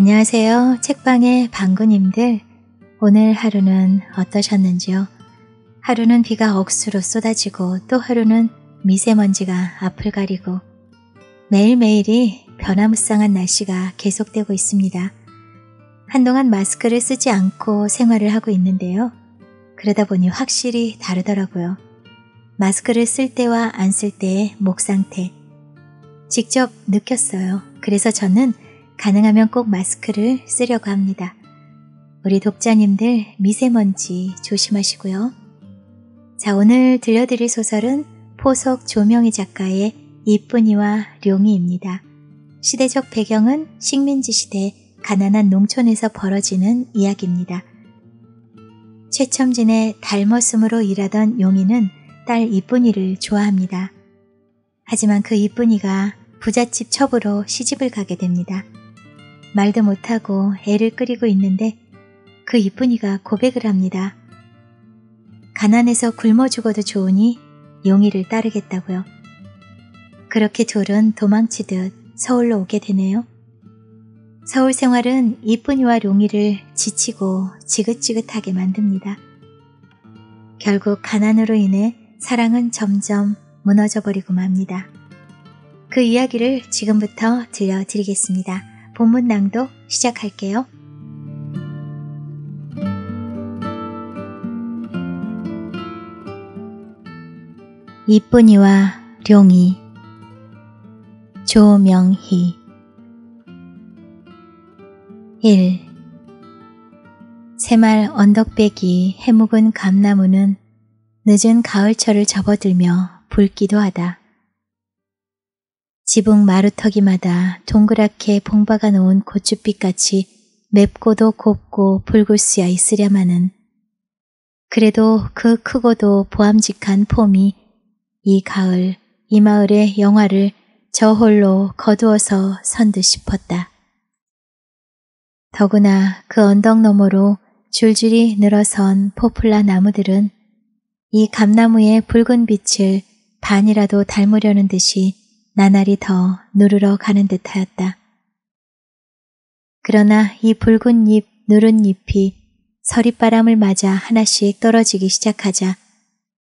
안녕하세요. 책방의 방구님들. 오늘 하루는 어떠셨는지요? 하루는 비가 억수로 쏟아지고 또 하루는 미세먼지가 앞을 가리고 매일매일이 변화무쌍한 날씨가 계속되고 있습니다. 한동안 마스크를 쓰지 않고 생활을 하고 있는데요. 그러다 보니 확실히 다르더라고요. 마스크를 쓸 때와 안 쓸 때의 목 상태. 직접 느꼈어요. 그래서 저는 가능하면 꼭 마스크를 쓰려고 합니다. 우리 독자님들 미세먼지 조심하시고요. 자, 오늘 들려드릴 소설은 포석 조명희 작가의 이쁜이와 룡이입니다. 시대적 배경은 식민지 시대 가난한 농촌에서 벌어지는 이야기입니다. 최첨진의 달머슴으로 일하던 용이는 딸 이쁜이를 좋아합니다. 하지만 그 이쁜이가 부잣집 첩으로 시집을 가게 됩니다. 말도 못하고 애를 끓이고 있는데 그 이쁜이가 고백을 합니다. 가난해서 굶어 죽어도 좋으니 용이를 따르겠다고요. 그렇게 둘은 도망치듯 서울로 오게 되네요. 서울 생활은 이쁜이와 룡이를 지치고 지긋지긋하게 만듭니다. 결국 가난으로 인해 사랑은 점점 무너져버리고 맙니다. 그 이야기를 지금부터 들려드리겠습니다. 본문 낭독 시작할게요. 이쁜이와 룡이. 조명희. 1. 새말 언덕배기 해묵은 감나무는 늦은 가을철을 접어들며 붉기도 하다. 지붕 마루터기마다 동그랗게 봉박아 놓은 고추빛같이 맵고도 곱고 붉을 수야 있으랴마는 그래도 그 크고도 보암직한 폼이 이 가을 이 마을의 영화를 저 홀로 거두어서 선듯 싶었다. 더구나 그 언덕 너머로 줄줄이 늘어선 포플라 나무들은 이 감나무의 붉은 빛을 반이라도 닮으려는 듯이 나날이 더 누르러 가는 듯하였다. 그러나 이 붉은 잎, 누른 잎이 서리바람을 맞아 하나씩 떨어지기 시작하자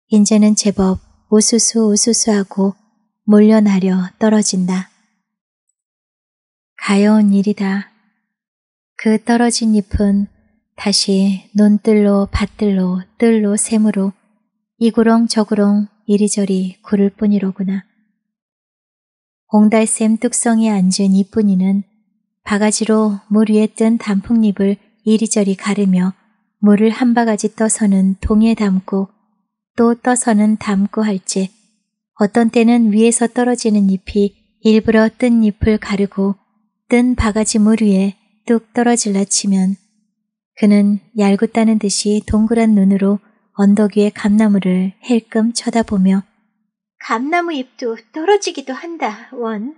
이제는 제법 우수수하고 몰려나려 떨어진다. 가여운 일이다. 그 떨어진 잎은 다시 논뜰로 밭들로 뜰로 샘으로 이구렁 저구렁 이리저리 구를 뿐이로구나. 옹달샘 뚝성에 앉은 이쁜이는 바가지로 물 위에 뜬 단풍잎을 이리저리 가르며 물을 한 바가지 떠서는 동에 담고 또 떠서는 담고 할지 어떤 때는 위에서 떨어지는 잎이 일부러 뜬 잎을 가르고 뜬 바가지 물 위에 뚝 떨어질라 치면 그는 얄궂다는 듯이 동그란 눈으로 언덕 위의 감나무를 헬끔 쳐다보며 감나무 잎도 떨어지기도 한다, 원.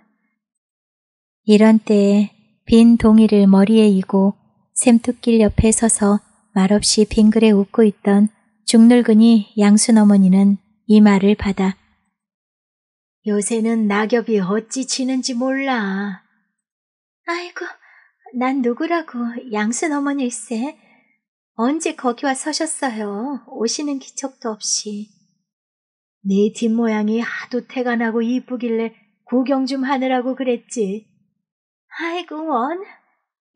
이런 때에 빈 동이를 머리에 이고 샘뚝길 옆에 서서 말없이 빙그레 웃고 있던 죽늙은이 양순 어머니는 이 말을 받아 요새는 낙엽이 어찌 지는지 몰라. 아이고, 난 누구라고 양순 어머니일세. 언제 거기 와 서셨어요. 오시는 기척도 없이. 네 뒷모양이 하도 태가 나고 이쁘길래 구경 좀 하느라고 그랬지. 아이고 원,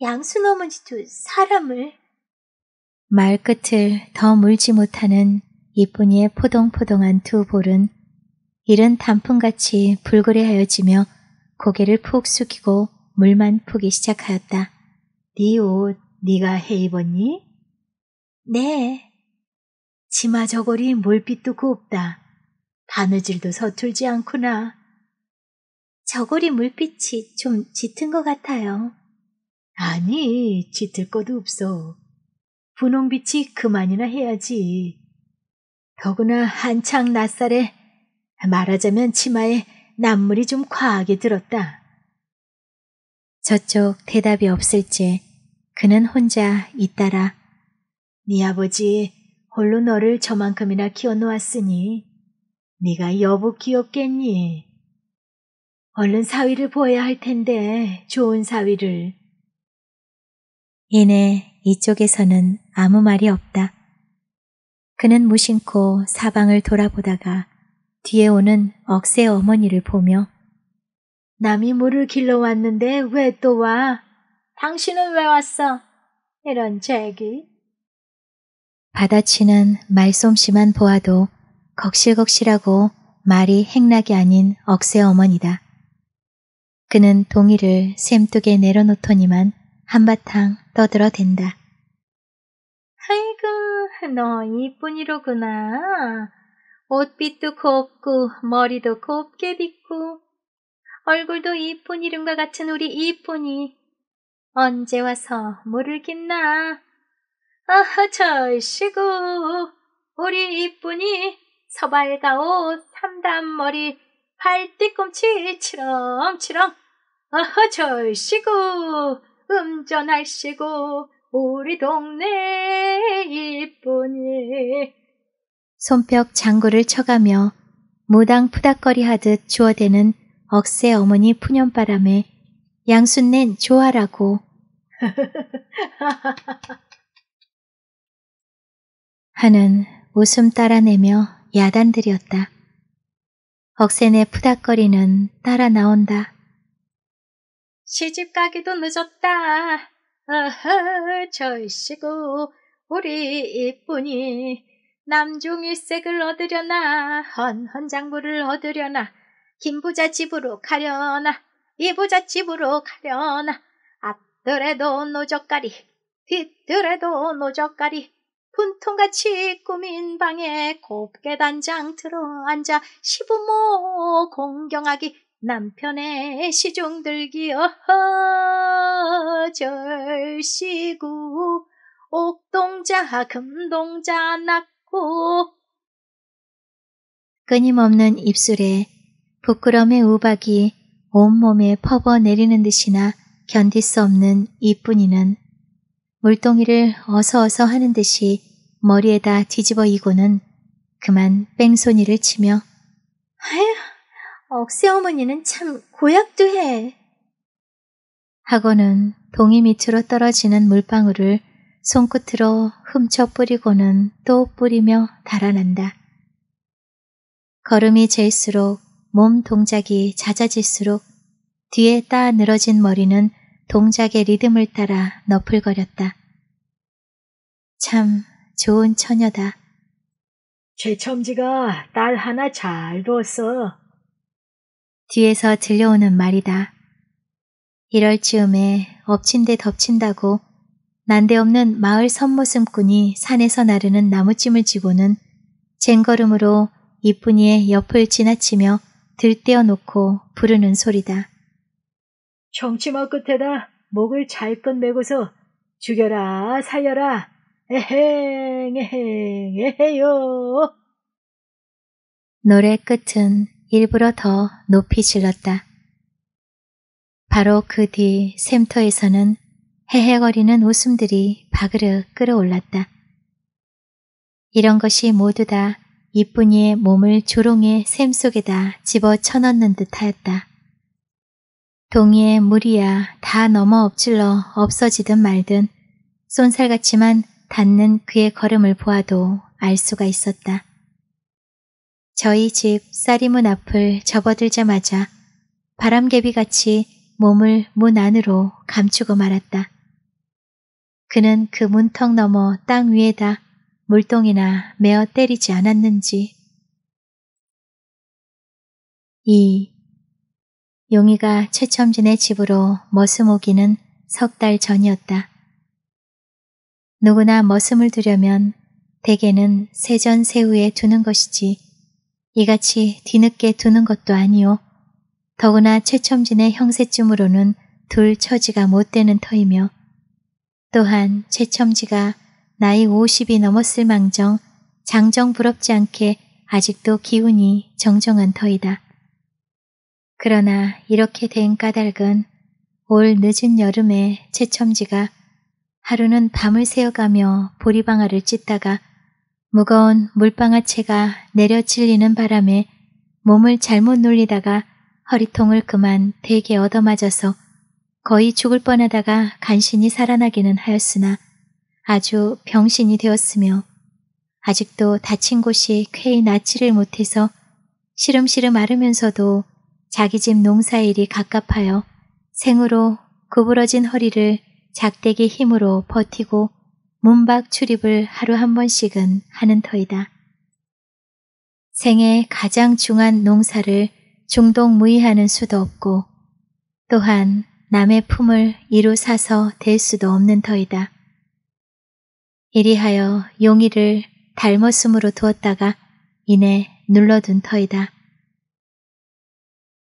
양순 어머니도 사람을. 말끝을 더 물지 못하는 이쁜이의 포동포동한 두 볼은 이른 단풍같이 불그레하여지며 고개를 푹 숙이고 물만 푸기 시작하였다. 네 옷 네가 해 입었니? 네. 치마 저고리 물빛도 곱다. 바느질도 서툴지 않구나. 저고리 물빛이 좀 짙은 것 같아요. 아니, 짙을 것도 없어. 분홍빛이 그만이나 해야지. 더구나 한창 낯살에 말하자면 치마에 난물이 좀 과하게 들었다. 저쪽 대답이 없을지 그는 혼자 잇따라 네 아버지 홀로 너를 저만큼이나 키워놓았으니 네가 여보 귀엽겠니? 얼른 사위를 보아야 할 텐데 좋은 사위를. 이내 이쪽에서는 아무 말이 없다. 그는 무심코 사방을 돌아보다가 뒤에 오는 억새 어머니를 보며 남이 물을 길러 왔는데 왜 또 와? 당신은 왜 왔어? 이런 재기. 받아치는 말솜씨만 보아도 걱실걱실하고 말이 행락이 아닌 억새 어머니다. 그는 동이를 샘뚝에 내려놓더니만 한바탕 떠들어댄다. 아이고, 너 이쁜이로구나. 옷빛도 곱고 머리도 곱게 빗고 얼굴도 이쁜 이름과 같은 우리 이쁜이. 언제 와서 물을 깃나? 아하, 절시고 우리 이쁜이 서발가오 삼단머리 발뒤꿈치 치렁치렁. 아하, 절시고 음전할시고 우리 동네 이쁜이. 손뼉 장구를 쳐가며 무당 푸닥거리 하듯 주워대는 억새 어머니 푸념바람에 양순낸 좋아라고 하는 웃음 따라내며 야단들이었다. 억새네 푸닥거리는 따라 나온다. 시집가기도 늦었다. 어허, 절시고 우리 이쁜이 남중일색을 얻으려나 헌헌장부를 얻으려나 김부자 집으로 가려나 이부자 집으로 가려나 앞들에도 노젓가리 뒤뜰에도 노젓가리 분통같이 꾸민 방에 곱게 단장 들어앉아 시부모 공경하기 남편의 시중들기. 어허, 절시구 옥동자 금동자 낳고. 끊임없는 입술에 부끄러움의 우박이 온몸에 퍼버내리는 듯이나 견딜 수 없는 이쁜이는 물동이를 어서어서 하는 듯이 머리에다 뒤집어 이고는 그만 뺑소니를 치며 아휴, 억새 어머니는 참 고약도 해. 하고는 동이 밑으로 떨어지는 물방울을 손끝으로 훔쳐 뿌리고는 또 뿌리며 달아난다. 걸음이 잴수록 몸 동작이 잦아질수록 뒤에 따 늘어진 머리는 동작의 리듬을 따라 너풀거렸다. 참 좋은 처녀다. 최첨지가 딸 하나 잘 뒀어. 뒤에서 들려오는 말이다. 이럴 즈음에 엎친 데 덮친다고 난데없는 마을 선모슴꾼이 산에서 나르는 나무찜을 쥐고는 쟁걸음으로 이쁜이의 옆을 지나치며 들떼어 놓고 부르는 소리다. 청치마 끝에다 목을 잘껏 메고서 죽여라 살려라 에행 에행 에헤요. 노래 끝은 일부러 더 높이 질렀다. 바로 그 뒤 샘터에서는 헤헤거리는 웃음들이 바그르 끓어올랐다. 이런 것이 모두 다 이쁜이의 몸을 조롱의 샘 속에다 집어 쳐넣는 듯하였다. 동이의 물이야 다 넘어 엎질러 없어지든 말든 쏜살같이만 닿는 그의 걸음을 보아도 알 수가 있었다. 저희 집 쌀이문 앞을 접어들자마자 바람개비같이 몸을 문 안으로 감추고 말았다. 그는 그 문턱 너머 땅 위에다 물동이나 메어 때리지 않았는지. 용이가 최첨진의 집으로 머슴 오기는 석 달 전이었다. 누구나 머슴을 두려면 대개는 세전세후에 두는 것이지 이같이 뒤늦게 두는 것도 아니오. 더구나 최첨진의 형세쯤으로는 둘 처지가 못 되는 터이며 또한 최첨지가 나이 50이 넘었을 망정 장정 부럽지 않게 아직도 기운이 정정한 터이다. 그러나 이렇게 된 까닭은 올 늦은 여름에 최첨지가 하루는 밤을 새어가며 보리방아를 찢다가 무거운 물방아채가 내려 찔리는 바람에 몸을 잘못 놀리다가 허리통을 그만 되게 얻어맞아서 거의 죽을 뻔하다가 간신히 살아나기는 하였으나 아주 병신이 되었으며 아직도 다친 곳이 쾌히 낫지를 못해서 시름시름 앓으면서도 자기 집 농사일이 갑갑하여 생으로 구부러진 허리를 작대기 힘으로 버티고 문밖 출입을 하루 한 번씩은 하는 터이다. 생애 가장 중한 농사를 중동무이하는 수도 없고 또한 남의 품을 이루 사서 댈 수도 없는 터이다. 이리하여 용의를 닮었음으로 두었다가 이내 눌러둔 터이다.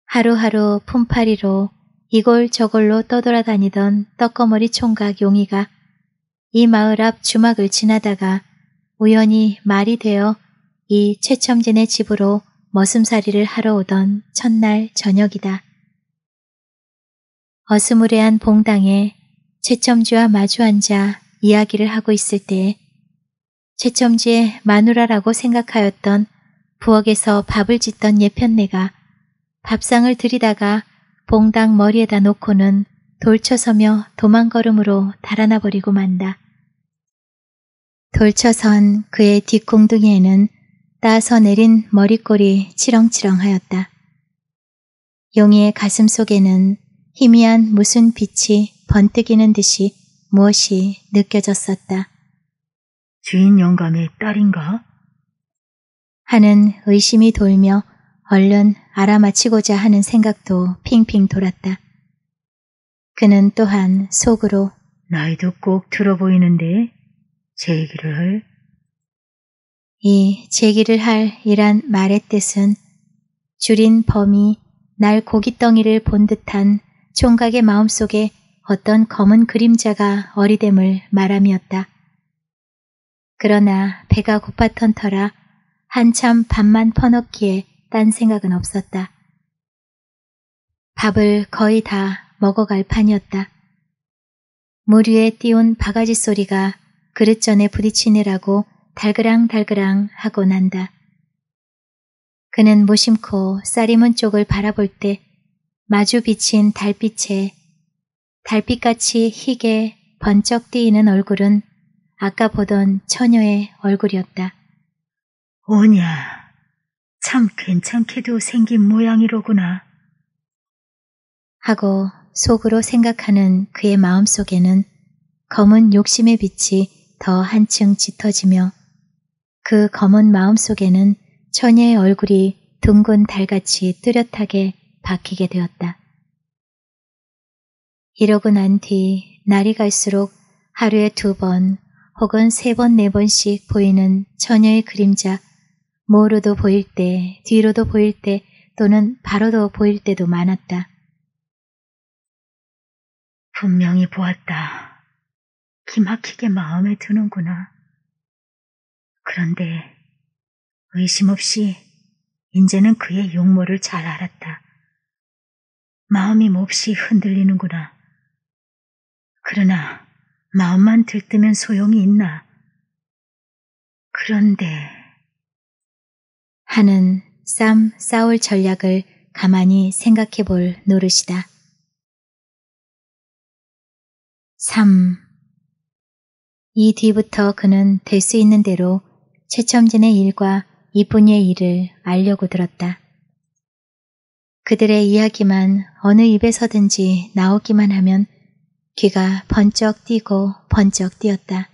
하루하루 품팔이로 이골저골로 떠돌아다니던 떡거머리 총각 용의가 이 마을 앞 주막을 지나다가 우연히 말이 되어 이 최첨진의 집으로 머슴살이를 하러 오던 첫날 저녁이다. 어스무레한 봉당에 최첨지와 마주 앉아 이야기를 하고 있을 때에 최첨지의 마누라라고 생각하였던 부엌에서 밥을 짓던 예편네가 밥상을 들이다가 봉당 머리에다 놓고는 돌쳐서며 도망걸음으로 달아나 버리고 만다. 돌쳐선 그의 뒷공둥이에는 따서 내린 머리꼴이 치렁치렁하였다. 용의의 가슴 속에는 희미한 무슨 빛이 번뜩이는 듯이 무엇이 느껴졌었다. 주인 영감의 딸인가? 하는 의심이 돌며 얼른 알아맞히고자 하는 생각도 핑핑 돌았다. 그는 또한 속으로 나이도 꼭 들어 보이는데 제기를 할? 이 제기를 할 이란 말의 뜻은 줄인 범이 날 고깃덩이를 본 듯한 총각의 마음속에 어떤 검은 그림자가 어리됨을 말함이었다. 그러나 배가 고팠던 터라 한참 밥만 퍼넣기에 딴 생각은 없었다. 밥을 거의 다 먹어갈 판이었다. 물 위에 띄운 바가지 소리가 그릇전에 부딪히느라고 달그랑달그랑 하고 난다. 그는 무심코 쌀이문 쪽을 바라볼 때 마주 비친 달빛에 달빛같이 희게 번쩍 띄이는 얼굴은 아까 보던 처녀의 얼굴이었다. 오냐, 참 괜찮게도 생긴 모양이로구나. 하고 속으로 생각하는 그의 마음속에는 검은 욕심의 빛이 더 한층 짙어지며 그 검은 마음속에는 처녀의 얼굴이 둥근 달같이 뚜렷하게 박히게 되었다. 이러고 난 뒤 날이 갈수록 하루에 2번 혹은 3번, 4번씩 보이는 처녀의 그림자, 모로도 보일 때, 뒤로도 보일 때 또는 바로도 보일 때도 많았다. 분명히 보았다. 기막히게 마음에 드는구나. 그런데 의심 없이 이제는 그의 용모를 잘 알았다. 마음이 몹시 흔들리는구나. 그러나 마음만 들뜨면 소용이 있나. 그런데 하는 싸울 전략을 가만히 생각해 볼 노릇이다. 3. 이 뒤부터 그는 될 수 있는 대로 최첨진의 일과 이쁜이의 일을 알려고 들었다. 그들의 이야기만 어느 입에서든지 나오기만 하면 귀가 번쩍 뛰고 번쩍 뛰었다.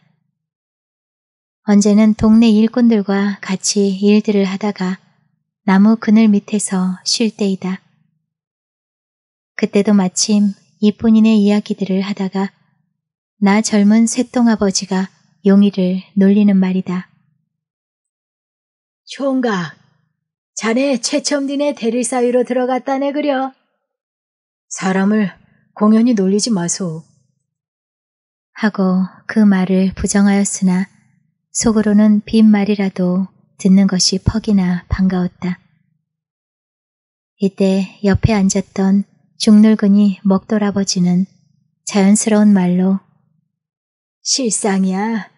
언제는 동네 일꾼들과 같이 일들을 하다가 나무 그늘 밑에서 쉴 때이다. 그때도 마침 이쁜이네 이야기들을 하다가 나 젊은 쇠똥아버지가 용의를 놀리는 말이다. 총각, 자네 최첨진의 대릴 사이로 들어갔다네 그려. 사람을 공연히 놀리지 마소. 하고 그 말을 부정하였으나 속으로는 빈말이라도 듣는 것이 퍽이나 반가웠다. 이때 옆에 앉았던 중늙은이 먹돌아버지는 자연스러운 말로 실상이야.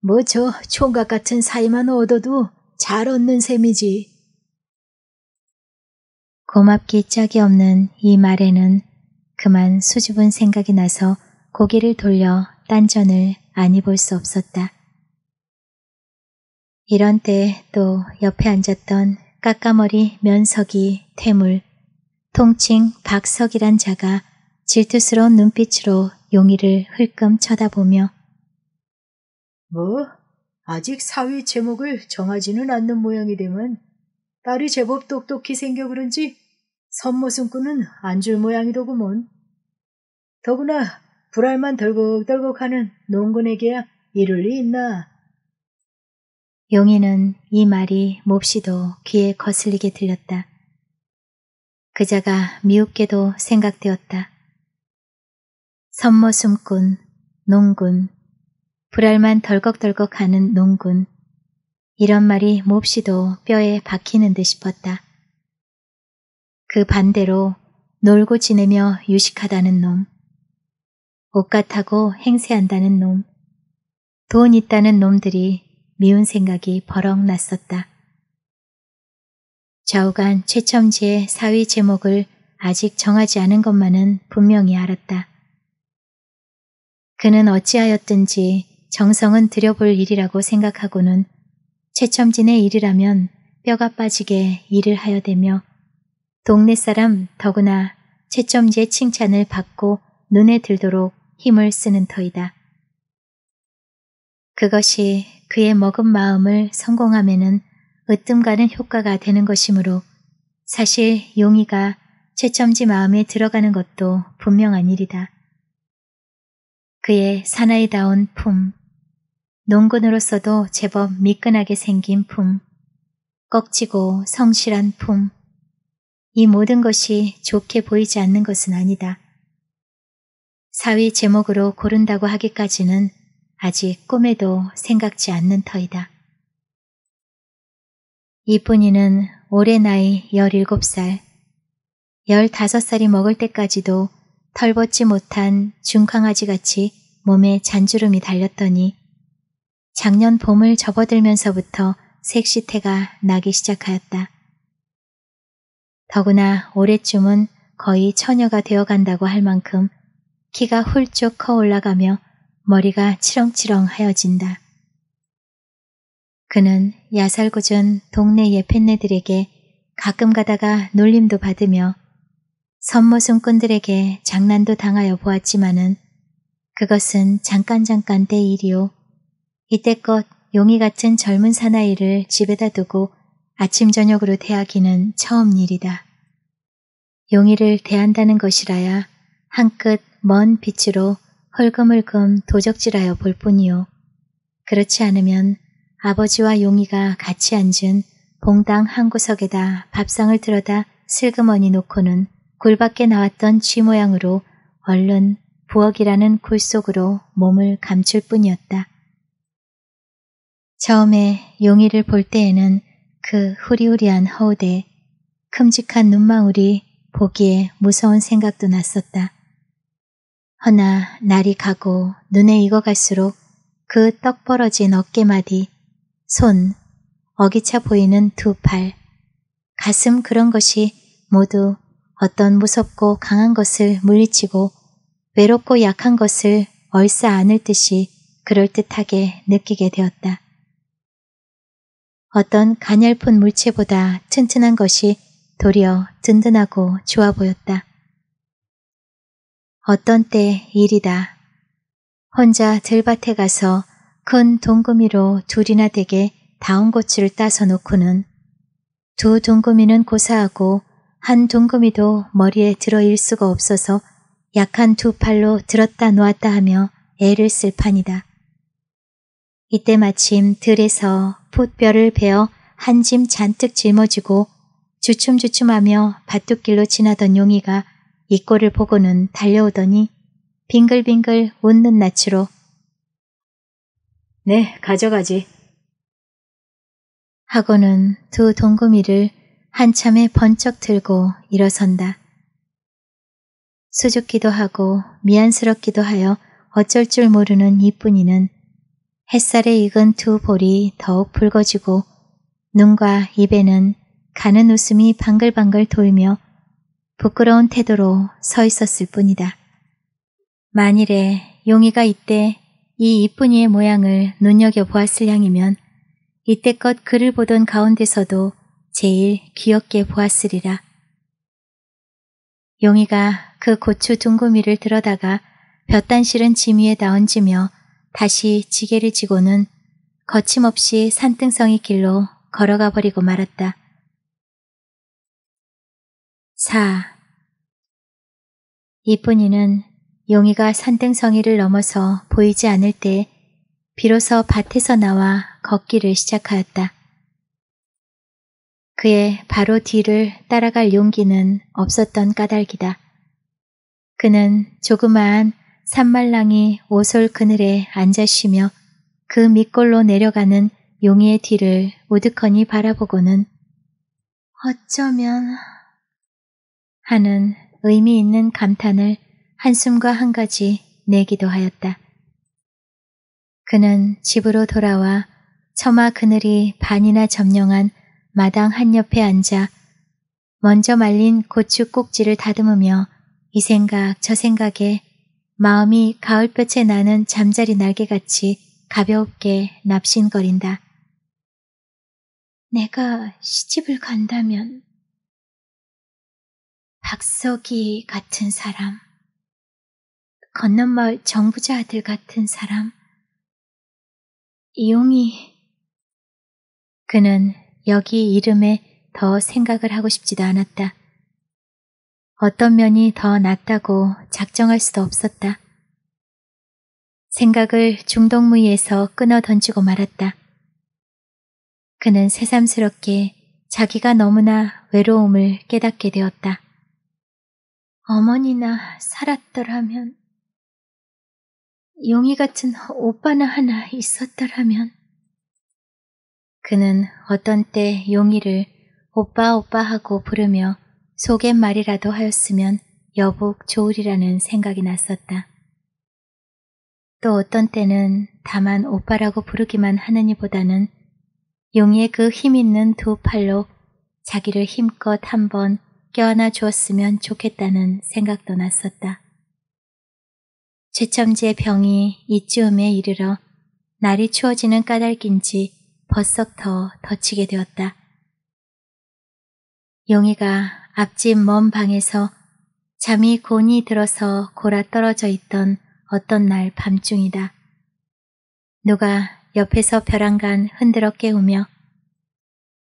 뭐 저 총각 같은 사이만 얻어도 잘 얻는 셈이지. 고맙기 짝이 없는 이 말에는 그만 수줍은 생각이 나서 고개를 돌려 딴전을 아니 볼 수 없었다. 이런 때 또 옆에 앉았던 까까머리 면석이 태물, 통칭 박석이란 자가 질투스러운 눈빛으로 용의를 흘끔 쳐다보며 뭐 아직 사위 제목을 정하지는 않는 모양이되면 딸이 제법 똑똑히 생겨 그런지 선모승꾼은 안 줄 모양이더구먼. 더구나 불알만 덜컥덜컥하는 농군에게야 이를 리 있나. 용의는 이 말이 몹시도 귀에 거슬리게 들렸다. 그자가 미웃게도 생각되었다. 선모숨꾼, 농군, 불알만 덜컥덜컥하는 농군, 이런 말이 몹시도 뼈에 박히는 듯 싶었다. 그 반대로 놀고 지내며 유식하다는 놈, 옷같하고 행세한다는 놈, 돈 있다는 놈들이 미운 생각이 버럭 났었다. 좌우간 최첨지의 사위 제목을 아직 정하지 않은 것만은 분명히 알았다. 그는 어찌하였든지 정성은 들여볼 일이라고 생각하고는 최첨진의 일이라면 뼈가 빠지게 일을 하여대며 동네 사람 더구나 최첨지의 칭찬을 받고 눈에 들도록 힘을 쓰는 터이다. 그것이 그의 먹은 마음을 성공함에는 으뜸 가는 효과가 되는 것이므로 사실 용의가 최첨지 마음에 들어가는 것도 분명한 일이다. 그의 사나이다운 품, 농군으로서도 제법 미끈하게 생긴 품, 꺽지고 성실한 품, 이 모든 것이 좋게 보이지 않는 것은 아니다. 사위 제목으로 고른다고 하기까지는 아직 꿈에도 생각지 않는 터이다. 이쁜이는 올해 나이 17살, 15살이 먹을 때까지도 털벗지 못한 중강아지같이 몸에 잔주름이 달렸더니 작년 봄을 접어들면서부터 색시태가 나기 시작하였다. 더구나 올해쯤은 거의 처녀가 되어간다고 할 만큼 키가 훌쩍 커 올라가며 머리가 치렁치렁 하여진다. 그는 야살구전 동네 예편네들에게 가끔 가다가 놀림도 받으며 선모승꾼들에게 장난도 당하여 보았지만은 그것은 잠깐 때 일이요. 이때껏 용의 같은 젊은 사나이를 집에다 두고 아침 저녁으로 대하기는 처음 일이다. 용의를 대한다는 것이라야 한끗 먼 빛으로 헐금헐금 도적질하여 볼 뿐이요. 그렇지 않으면 아버지와 용의가 같이 앉은 봉당 한 구석에다 밥상을 들어다 슬그머니 놓고는 굴 밖에 나왔던 쥐 모양으로 얼른 부엌이라는 굴 속으로 몸을 감출 뿐이었다. 처음에 용의를 볼 때에는 그 후리후리한 허우대, 큼직한 눈망울이 보기에 무서운 생각도 났었다. 허나 날이 가고 눈에 익어갈수록 그 떡 벌어진 어깨마디, 손, 어기차 보이는 두 팔, 가슴 그런 것이 모두 어떤 무섭고 강한 것을 물리치고 외롭고 약한 것을 얼싸 안을 듯이 그럴듯하게 느끼게 되었다. 어떤 가냘픈 물체보다 튼튼한 것이 도리어 든든하고 좋아 보였다. 어떤 때 일이다. 혼자 들밭에 가서 큰 동구미로 둘이나 되게 다운고추를 따서 놓고는 두 동구미는 고사하고 한 동구미도 머리에 들어일 수가 없어서 약한 두 팔로 들었다 놓았다 하며 애를 쓸 판이다. 이때 마침 들에서 풋뼈를 베어 한 짐 잔뜩 짊어지고 주춤주춤하며 밭둑길로 지나던 용의가 이 꼴을 보고는 달려오더니 빙글빙글 웃는 낯으로 네, 가져가지. 하고는 두 동구미를 한참에 번쩍 들고 일어선다. 수줍기도 하고 미안스럽기도 하여 어쩔 줄 모르는 이쁜이는 햇살에 익은 두 볼이 더욱 붉어지고 눈과 입에는 가는 웃음이 방글방글 돌며 부끄러운 태도로 서 있었을 뿐이다. 만일에 용이가 이때 이 이쁜이의 모양을 눈여겨보았을 양이면 이때껏 그를 보던 가운데서도 제일 귀엽게 보았으리라. 용이가 그 고추 둥구미를 들어다가 볕단 실은 짐 위에다 얹으며 다시 지게를 지고는 거침없이 산등성이 길로 걸어가 버리고 말았다. 4. 이쁜이는 용이가 산등성이를 넘어서 보이지 않을 때 비로소 밭에서 나와 걷기를 시작하였다. 그의 바로 뒤를 따라갈 용기는 없었던 까닭이다. 그는 조그마한 산말랑이 오솔 그늘에 앉아 쉬며 그 밑골로 내려가는 용이의 뒤를 우두커니 바라보고는 어쩌면 하는 의미 있는 감탄을 한숨과 한 가지 내기도 하였다. 그는 집으로 돌아와 처마 그늘이 반이나 점령한 마당 한옆에 앉아 먼저 말린 고추 꼭지를 다듬으며 이 생각 저 생각에 마음이 가을볕에 나는 잠자리 날개같이 가볍게 납신거린다. 내가 시집을 간다면 박석이 같은 사람, 건너마을 정부자 아들 같은 사람, 이용이. 그는 여기 이름에 더 생각을 하고 싶지도 않았다. 어떤 면이 더 낫다고 작정할 수도 없었다. 생각을 중동무이에서 끊어 던지고 말았다. 그는 새삼스럽게 자기가 너무나 외로움을 깨닫게 되었다. 어머니나 살았더라면, 용이 같은 오빠나 하나 있었더라면. 그는 어떤 때 용이를 오빠 오빠 하고 부르며 속갯말이라도 하였으면 여북 좋으리라는 생각이 났었다. 또 어떤 때는 다만 오빠라고 부르기만 하느니보다는 용이의 그 힘있는 두 팔로 자기를 힘껏 한번 껴안아 주었으면 좋겠다는 생각도 났었다. 최첨지의 병이 이쯤에 이르러 날이 추워지는 까닭인지 벌썩 더 덧치게 되었다. 용이가 앞집 먼 방에서 잠이 곤히 들어서 골아 떨어져 있던 어떤 날 밤중이다. 누가 옆에서 벼랑간 흔들어 깨우며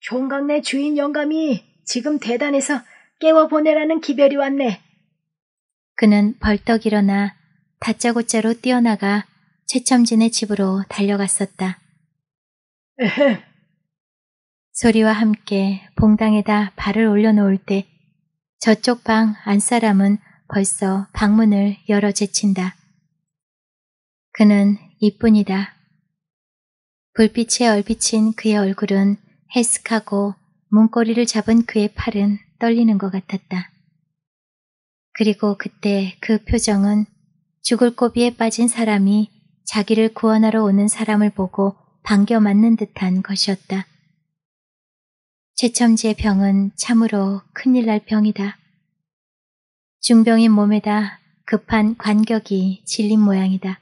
총각네 주인 영감이 지금 대단해서 깨워보내라는 기별이 왔네. 그는 벌떡 일어나 다짜고짜로 뛰어나가 최첨진의 집으로 달려갔었다. 에헤. 소리와 함께 봉당에다 발을 올려놓을 때 저쪽 방 안사람은 벌써 방문을 열어 제친다. 그는 이뿐이다. 불빛에 얼비친 그의 얼굴은 해쓱하고 문고리를 잡은 그의 팔은 떨리는 것 같았다. 그리고 그때 그 표정은 죽을 고비에 빠진 사람이 자기를 구원하러 오는 사람을 보고 반겨 맞는 듯한 것이었다. 최첨지의 병은 참으로 큰일 날 병이다. 중병인 몸에다 급한 관격이 질린 모양이다.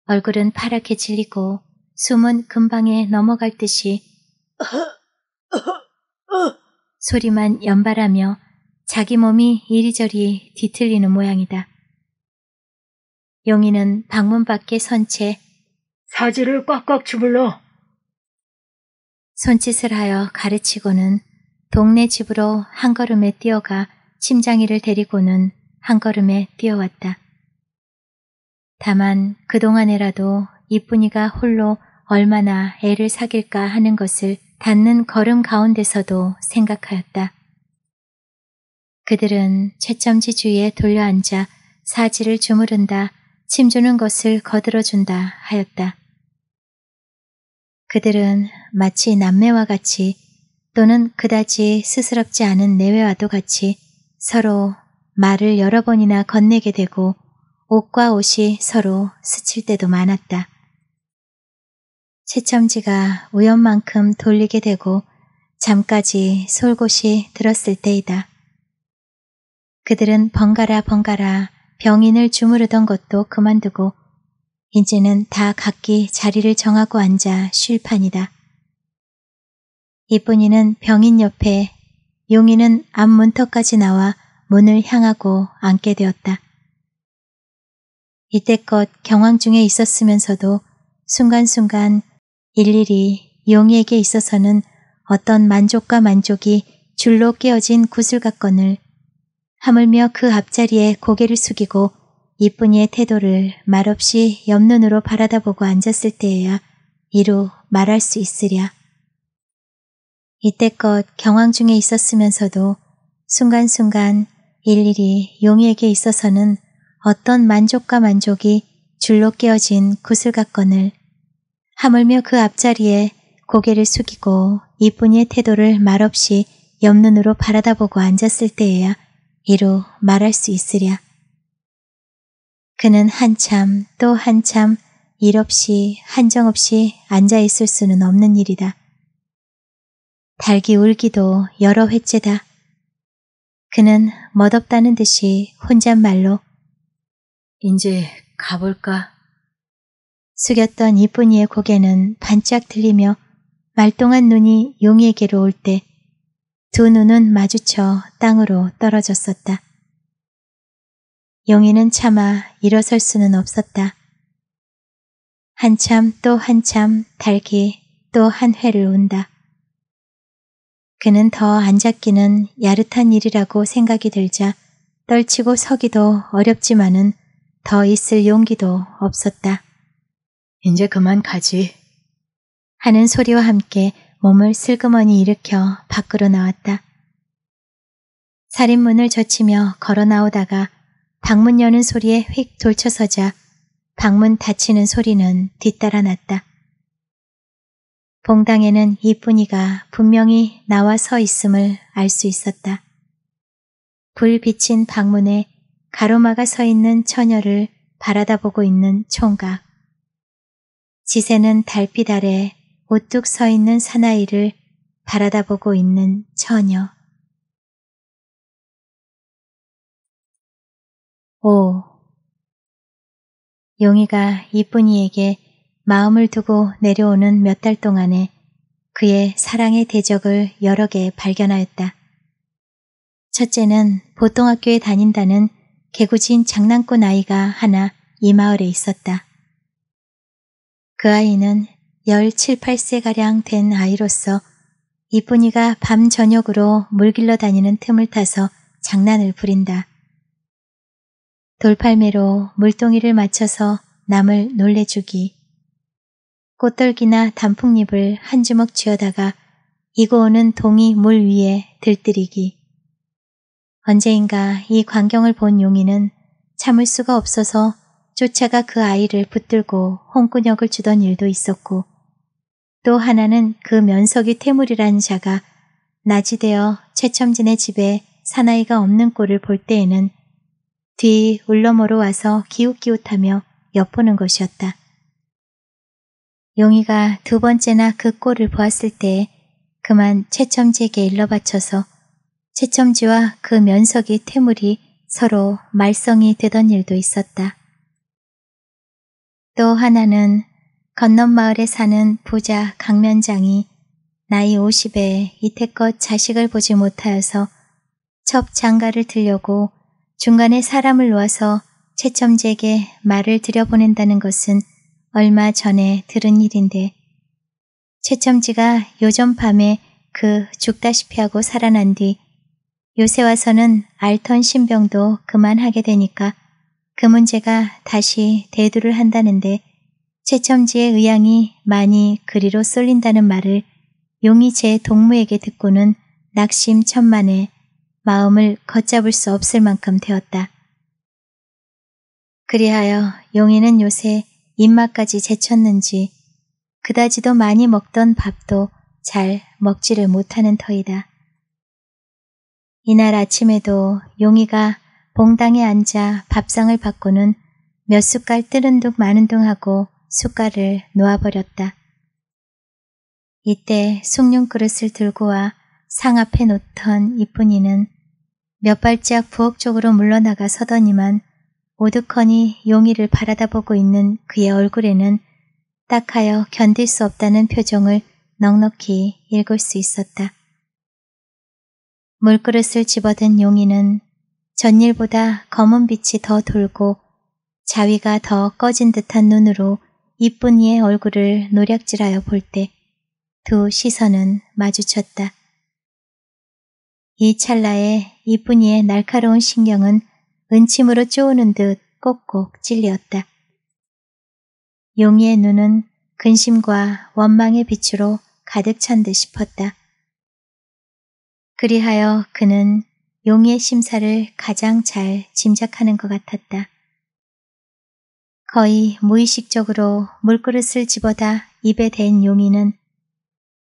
얼굴은 파랗게 질리고 숨은 금방에 넘어갈 듯이 소리만 연발하며 자기 몸이 이리저리 뒤틀리는 모양이다. 용이는 방문 밖에 선 채 사지를 꽉꽉 주물러. 손짓을 하여 가르치고는 동네 집으로 한 걸음에 뛰어가 침장이를 데리고는 한 걸음에 뛰어왔다. 다만 그동안에라도 이쁜이가 홀로 얼마나 애를 사귈까 하는 것을 닿는 걸음 가운데서도 생각하였다. 그들은 최첨지 주위에 돌려앉아 사지를 주무른다, 침주는 것을 거들어준다 하였다. 그들은 마치 남매와 같이 또는 그다지 스스럽지 않은 내외와도 같이 서로 말을 여러 번이나 건네게 되고 옷과 옷이 서로 스칠 때도 많았다. 최첨지가 우연만큼 돌리게 되고 잠까지 솔곳이 들었을 때이다. 그들은 번갈아 병인을 주무르던 것도 그만두고 이제는 다 각기 자리를 정하고 앉아 쉴 판이다. 이쁜이는 병인 옆에, 용이는 앞문턱까지 나와 문을 향하고 앉게 되었다. 이때껏 경황 중에 있었으면서도 순간순간 일일이 용이에게 있어서는 어떤 만족과 만족이 줄로 끼어진 구슬같건을, 하물며 그 앞자리에 고개를 숙이고 이쁜이의 태도를 말없이 옆눈으로 바라다보고 앉았을 때에야 이루 말할 수 있으랴. 이때껏 경황 중에 있었으면서도 순간순간 일일이 용이에게 있어서는 어떤 만족과 만족이 줄로 끼어진 구슬같건을, 하물며 그 앞자리에 고개를 숙이고 이쁜이의 태도를 말없이 옆눈으로 바라다보고 앉았을 때에야 이루 말할 수 있으랴. 그는 한참 또 한참 일 없이 한정없이 앉아있을 수는 없는 일이다. 닭이 울기도 여러 회째다. 그는 멋없다는 듯이 혼잣말로 이제 가볼까? 숙였던 이쁜이의 고개는 반짝 들리며 말똥한 눈이 용이에게로 올 때 두 눈은 마주쳐 땅으로 떨어졌었다. 용이는 차마 일어설 수는 없었다. 한참 또 한참 닭이 또 한 회를 운다. 그는 더 앉았기는 야릇한 일이라고 생각이 들자 떨치고 서기도 어렵지만은 더 있을 용기도 없었다. 이제 그만 가지. 하는 소리와 함께 몸을 슬그머니 일으켜 밖으로 나왔다. 살인문을 젖히며 걸어 나오다가 방문 여는 소리에 휙 돌쳐서자 방문 닫히는 소리는 뒤따라 났다. 봉당에는 이쁜이가 분명히 나와 서 있음을 알 수 있었다. 불 비친 방문에 가로막아 서 있는 처녀를 바라다보고 있는 총각. 지새는 달빛 아래 우뚝 서 있는 사나이를 바라다보고 있는 처녀. 5. 용이가 이쁜이에게 마음을 두고 내려오는 몇 달 동안에 그의 사랑의 대적을 여러 개 발견하였다. 첫째는 보통학교에 다닌다는 개구진 장난꾼 아이가 하나 이 마을에 있었다. 그 아이는 17, 8세가량 된 아이로서 이쁜이가 밤 저녁으로 물 길러 다니는 틈을 타서 장난을 부린다. 돌팔매로 물동이를 맞춰서 남을 놀래주기, 꽃떨기나 단풍잎을 한 주먹 쥐어다가 이고 오는 동이 물 위에 들뜨리기. 언제인가 이 광경을 본 용이는 참을 수가 없어서 쫓아가 그 아이를 붙들고 홍군역을 주던 일도 있었고, 또 하나는 그 면석이 태물이라는 자가 낮이 되어 최첨진의 집에 사나이가 없는 꼴을 볼 때에는 뒤 울러모로 와서 기웃기웃하며 엿보는 것이었다. 용이가 두 번째나 그 꼴을 보았을 때에 그만 최첨지에게 일러바쳐서 최첨지와 그 면석이 태물이 서로 말썽이 되던 일도 있었다. 또 하나는 건넌 마을에 사는 부자 강면장이 나이 50에 이태껏 자식을 보지 못하여서 첩 장가를 들려고 중간에 사람을 놓아서 최첨지에게 말을 들여보낸다는 것은 얼마 전에 들은 일인데, 최첨지가 요전 밤에 그 죽다시피 하고 살아난 뒤 요새 와서는 앓던 신병도 그만하게 되니까 그 문제가 다시 대두를 한다는데, 최첨지의 의향이 많이 그리로 쏠린다는 말을 용이 제 동무에게 듣고는 낙심천만에 마음을 걷잡을 수 없을 만큼 되었다. 그리하여 용이는 요새 입맛까지 제쳤는지 그다지도 많이 먹던 밥도 잘 먹지를 못하는 터이다. 이날 아침에도 용이가 봉당에 앉아 밥상을 받고는 몇 숟갈 뜨는 둥 마는 둥 하고 숟갈을 놓아버렸다. 이때 숭늉 그릇을 들고 와 상 앞에 놓던 이쁜이는 몇 발짝 부엌 쪽으로 물러나가 서더니만 오두커니 용이를 바라다보고 있는 그의 얼굴에는 딱하여 견딜 수 없다는 표정을 넉넉히 읽을 수 있었다. 물그릇을 집어든 용이는 전일보다 검은 빛이 더 돌고 자위가 더 꺼진 듯한 눈으로 이쁜이의 얼굴을 노략질하여 볼 때 두 시선은 마주쳤다. 이 찰나에 이쁜이의 날카로운 신경은 은침으로 쪼우는 듯 꼭꼭 찔렸다. 용이의 눈은 근심과 원망의 빛으로 가득 찬 듯 싶었다. 그리하여 그는 용이의 심사를 가장 잘 짐작하는 것 같았다. 거의 무의식적으로 물그릇을 집어다 입에 댄 용이는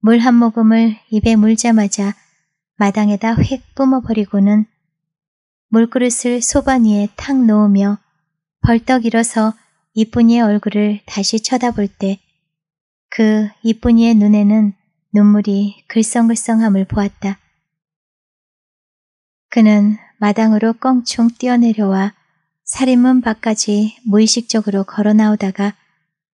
물 한 모금을 입에 물자마자 마당에다 휙 뿜어버리고는 물그릇을 소반 위에 탁 놓으며 벌떡 일어서 이쁜이의 얼굴을 다시 쳐다볼 때 그 이쁜이의 눈에는 눈물이 글썽글썽함을 보았다. 그는 마당으로 껑충 뛰어내려와 살인문 밖까지 무의식적으로 걸어 나오다가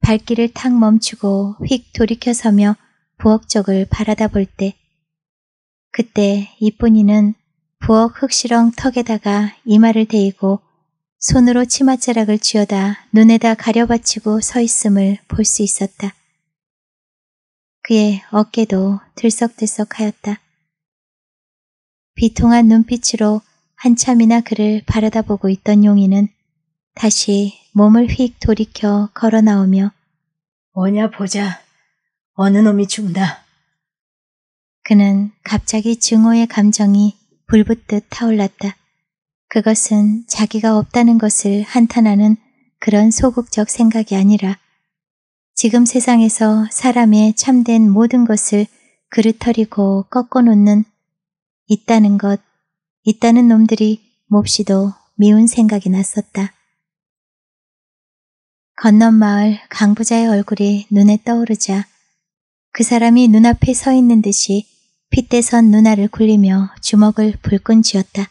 발길을 탁 멈추고 휙 돌이켜서며 부엌 쪽을 바라다 볼 때 그때 이쁜이는 부엌 흙시렁 턱에다가 이마를 대이고 손으로 치맛자락을 쥐어다 눈에다 가려받치고 서 있음을 볼 수 있었다. 그의 어깨도 들썩들썩하였다. 비통한 눈빛으로 한참이나 그를 바라다보고 있던 용이는 다시 몸을 휙 돌이켜 걸어 나오며 뭐냐 보자. 어느 놈이 죽나. 그는 갑자기 증오의 감정이 불붙듯 타올랐다. 그것은 자기가 없다는 것을 한탄하는 그런 소극적 생각이 아니라 지금 세상에서 사람의 참된 모든 것을 그릇터리고 꺾어놓는 있다는 것, 있다는 놈들이 몹시도 미운 생각이 났었다. 건넌 마을 강부자의 얼굴이 눈에 떠오르자 그 사람이 눈앞에 서 있는 듯이 핏대선 눈알을 굴리며 주먹을 불끈 쥐었다.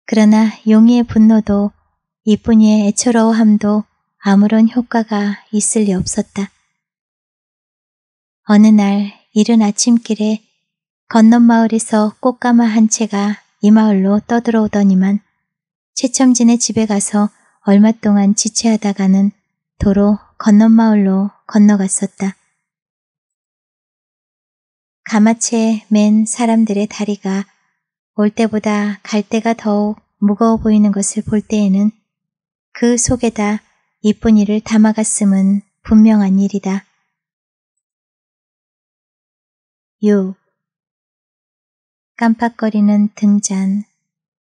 그러나 용이의 분노도 이쁜이의 애처로워함도 아무런 효과가 있을 리 없었다. 어느 날 이른 아침길에 건넌 마을에서 꽃가마 한 채가 이 마을로 떠들어오더니만 최첨진의 집에 가서 얼마 동안 지체하다가는 도로 건넌 마을로 건너갔었다. 가마채에 맨 사람들의 다리가 올 때보다 갈 때가 더욱 무거워 보이는 것을 볼 때에는 그 속에다 이쁜이를 담아갔음은 분명한 일이다. 6. 깜빡거리는 등잔.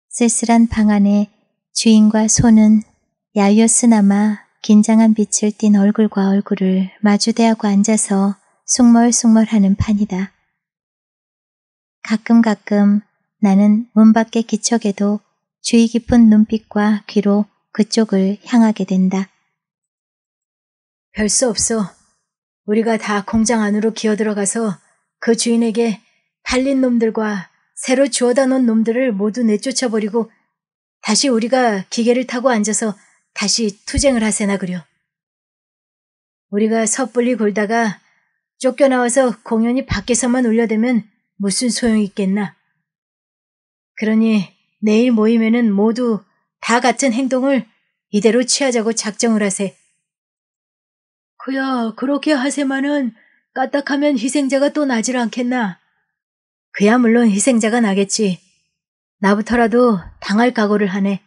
쓸쓸한 방 안에 주인과 소는 야위었으나마 긴장한 빛을 띤 얼굴과 얼굴을 마주대하고 앉아서 숭멀숭멀하는 판이다. 가끔 나는 문 밖의 기척에도 주의 깊은 눈빛과 귀로 그쪽을 향하게 된다. 별 수 없어. 우리가 다 공장 안으로 기어들어가서 그 주인에게 팔린 놈들과 새로 주워다 놓은 놈들을 모두 내쫓아버리고 다시 우리가 기계를 타고 앉아서 다시 투쟁을 하세나 그려. 우리가 섣불리 굴다가 쫓겨나와서 공연이 밖에서만 울려대면 무슨 소용이 있겠나. 그러니 내일 모임에는 모두 다 같은 행동을 이대로 취하자고 작정을 하세. 그야 그렇게 하세만은 까딱하면 희생자가 또 나질 않겠나. 그야 물론 희생자가 나겠지. 나부터라도 당할 각오를 하네.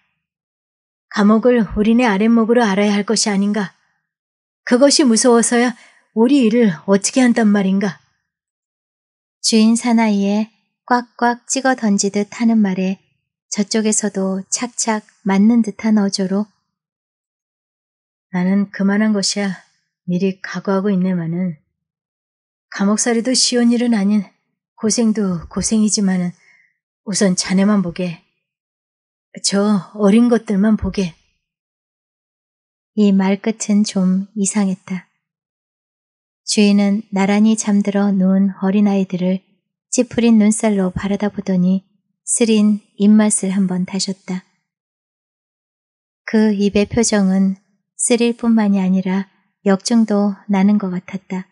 감옥을 우리네 아랫목으로 알아야 할 것이 아닌가. 그것이 무서워서야 우리 일을 어떻게 한단 말인가. 주인 사나이에 꽉꽉 찍어 던지듯 하는 말에 저쪽에서도 착착 맞는 듯한 어조로 나는 그만한 것이야. 미리 각오하고 있네마는. 감옥살이도 쉬운 일은 아닌 고생도 고생이지만은 우선 자네만 보게. 저 어린 것들만 보게. 이 말끝은 좀 이상했다. 주인은 나란히 잠들어 누운 어린아이들을 찌푸린 눈살로 바라다보더니 쓰린 입맛을 한번 다셨다. 그 입의 표정은 쓰릴 뿐만이 아니라 역증도 나는 것 같았다.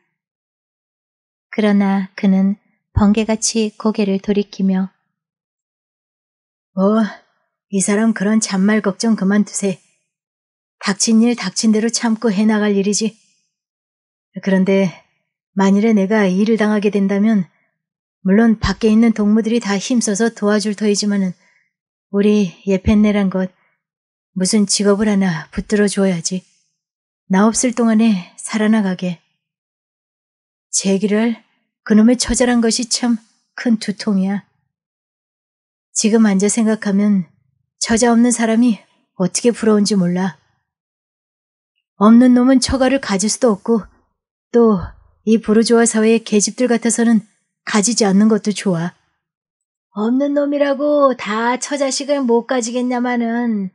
그러나 그는 번개같이 고개를 돌이키며 이 사람 그런 잔말 걱정 그만두세. 닥친 일 닥친 대로 참고 해나갈 일이지. 그런데 만일에 내가 일을 당하게 된다면 물론 밖에 있는 동무들이 다 힘써서 도와줄 터이지만은 우리 예펜네란 것 무슨 직업을 하나 붙들어 줘야지. 나 없을 동안에 살아나가게. 제기를 그놈의 처절한 것이 참 큰 두통이야. 지금 앉아 생각하면 처자 없는 사람이 어떻게 부러운지 몰라. 없는 놈은 처가를 가질 수도 없고 또 이 부르주아 사회의 계집들 같아서는 가지지 않는 것도 좋아. 없는 놈이라고 다 처자식을 못 가지겠냐마는.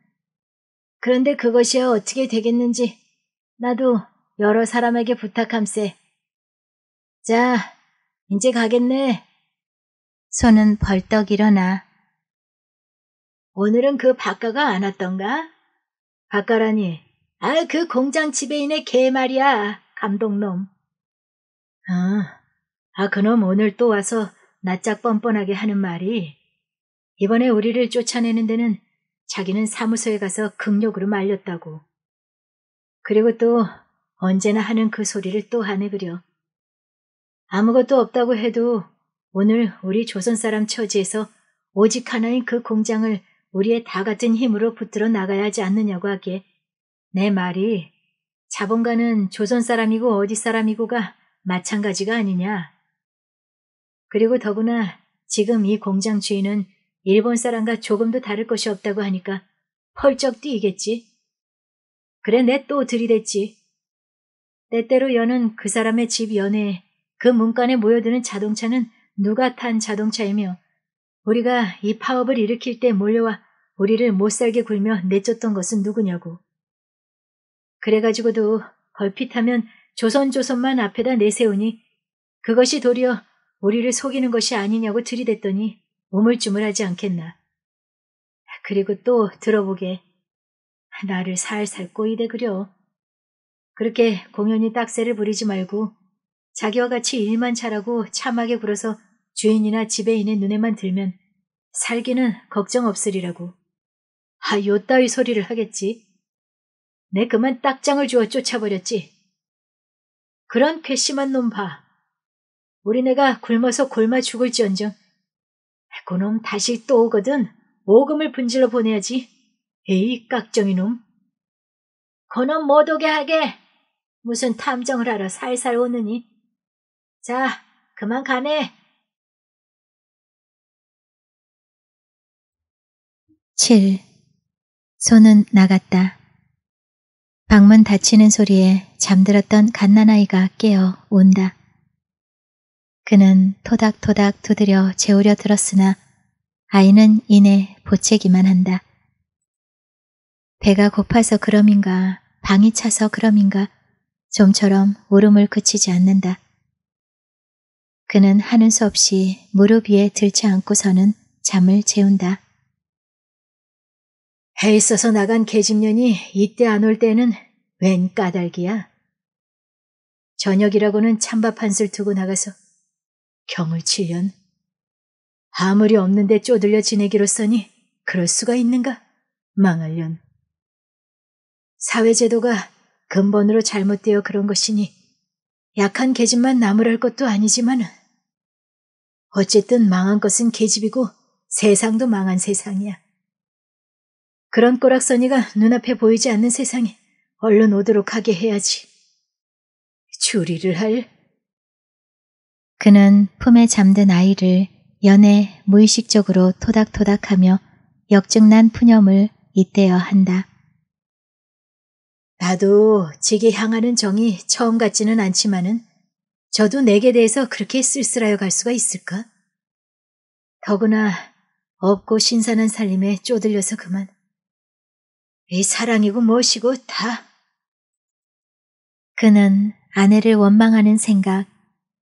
그런데 그것이야 어떻게 되겠는지 나도 여러 사람에게 부탁함세. 자, 이제 가겠네. 손은 벌떡 일어나 오늘은 그 박가가 안 왔던가? 박가라니. 그 공장 지배인의 개 말이야. 감독놈. 그놈 오늘 또 와서 낯짝 뻔뻔하게 하는 말이 이번에 우리를 쫓아내는 데는 자기는 사무소에 가서 극력으로 말렸다고. 그리고 또 언제나 하는 그 소리를 또 하네 그려. 아무것도 없다고 해도 오늘 우리 조선 사람 처지에서 오직 하나인 그 공장을 우리의 다 같은 힘으로 붙들어 나가야 하지 않느냐고 하기에 내 말이 자본가는 조선 사람이고 어디 사람이고가 마찬가지가 아니냐. 그리고 더구나 지금 이 공장 주인은 일본 사람과 조금도 다를 것이 없다고 하니까 펄쩍 뛰겠지. 그래 내 또 들이댔지. 때때로 여는 그 사람의 집 연회에 그 문간에 모여드는 자동차는 누가 탄 자동차이며 우리가 이 파업을 일으킬 때 몰려와 우리를 못살게 굴며 내쫓던 것은 누구냐고. 그래가지고도 걸핏하면 조선만 앞에다 내세우니 그것이 도리어 우리를 속이는 것이 아니냐고 들이댔더니 우물쭈물하지 않겠나. 그리고 또 들어보게. 나를 살살 꼬이대 그려. 그렇게 공연히 딱새를 부리지 말고 자기와 같이 일만 잘하고 참하게 굴어서 주인이나 지배인의 눈에만 들면 살기는 걱정 없으리라고. 요 따위 소리를 하겠지. 내 그만 딱장을 주어 쫓아버렸지. 그런 괘씸한 놈 봐. 우리네가 굶어서 골마 죽을지언정 그놈 다시 또 오거든 오금을 분질러 보내야지. 에이 깍정이 놈. 그놈 못 오게 하게. 무슨 탐정을 하러 살살 오느니. 자, 그만 가네. 7. 손은 나갔다. 방문 닫히는 소리에 잠들었던 갓난아이가 깨어 운다. 그는 토닥토닥 두드려 재우려 들었으나 아이는 이내 보채기만 한다. 배가 고파서 그럼인가 방이 차서 그럼인가 좀처럼 울음을 그치지 않는다. 그는 하는 수 없이 무릎 위에 들쳐 안고서는 잠을 재운다. 해 있어서 나간 계집년이 이때 안 올 때는 웬 까닭이야. 저녁이라고는 찬밥 한술 두고 나가서 경을 치련. 아무리 없는데 쪼들려 지내기로써니 그럴 수가 있는가? 망할련. 사회제도가 근본으로 잘못되어 그런 것이니 약한 계집만 나무랄 것도 아니지만 어쨌든 망한 것은 계집이고 세상도 망한 세상이야. 그런 꼬락서니가 눈앞에 보이지 않는 세상에 얼른 오도록 하게 해야지. 주리를 할. 그는 품에 잠든 아이를 연애 무의식적으로 토닥토닥하며 역증난 푸념을 잇대어 한다. 나도 지게 향하는 정이 처음 같지는 않지만은 저도 내게 대해서 그렇게 쓸쓸하여 갈 수가 있을까? 더구나 없고 신선한 살림에 쪼들려서 그만. 이 사랑이고 무엇이고 다. 그는 아내를 원망하는 생각,